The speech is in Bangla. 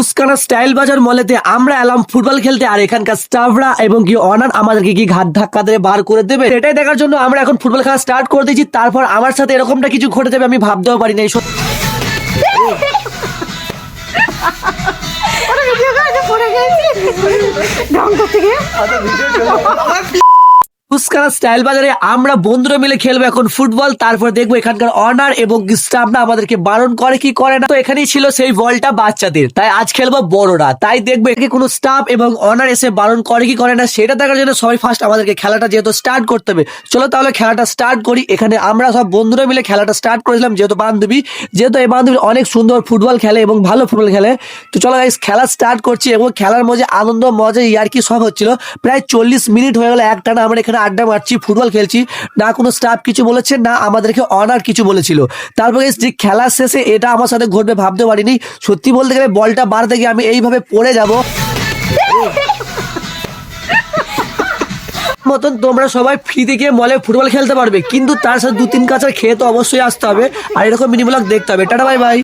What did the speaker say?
মুস্কানা স্টাইল বাজার মলেতে আমরা এলাম ফুটবল খেলতে, আর এখানকার স্টাফরা এবং কি অনার আমাদেরকে কি ঘাট ধাক্কা দিয়ে বার করে দেবে সেটাই দেখার জন্য আমরা এখন ফুটবল খেলা স্টার্ট করে দিয়েছি। তারপর আমার সাথে এরকমটা কিছু ঘটে যাবে আমি ভাবতেও পারি নাই। মুস্কানা স্টাইল বাজারে আমরা বন্ধুরা মিলে খেলবো এখন ফুটবল। তারপর দেখবো এখানকার অনার এবং স্টাফরা আমাদেরকে বারণ করে কি করে না। তো এখানেই ছিল সেই বলটা বাচ্চাদের, তাই আজ খেলবো বড়রা। তাই দেখবো এখানে কোনো স্টাফ এবং অনার এসে বারণ করে কি করে না সেটা দেখার জন্য সবাই ফার্স্ট আমাদেরকে খেলাটা যেহেতু স্টার্ট করতে হবে, চলো তাহলে খেলাটা স্টার্ট করি। এখানে আমরা সব বন্ধুরা মিলে খেলাটা স্টার্ট করেছিলাম, যেহেতু এই বান্ধবী অনেক সুন্দর ফুটবল খেলে এবং ভালো ফুটবল খেলে। তো চলো গাইস খেলা স্টার্ট করছি এবং খেলার মধ্যে আনন্দ মজা ইয়ার্কি সব হচ্ছিল। প্রায় 40 মিনিট হয়ে গেল একটানা আমরা এখানে আড্ডা মারছি, ফুটবল খেলছি। না কোনো স্টাফ কিছু বলেছে, না আমাদেরকে অনার কিছু বলেছিল। তারপরে যে খেলার শেষে এটা আমার সাথে ঘটবে ভাবতে পারিনি। সত্যি বলতে গেলে বলটা বাড়তে গিয়ে আমি এইভাবে পড়ে যাব মতন তোমরা সবাই ফ্রিতে গিয়ে মলে ফুটবল খেলতে পারবে, কিন্তু তার সাথে 2-3 কাঁচা খেয়ে তো অবশ্যই আসতে হবে, আর এরকম মিনি ব্লগ দেখতে হবে। Tata bye bye.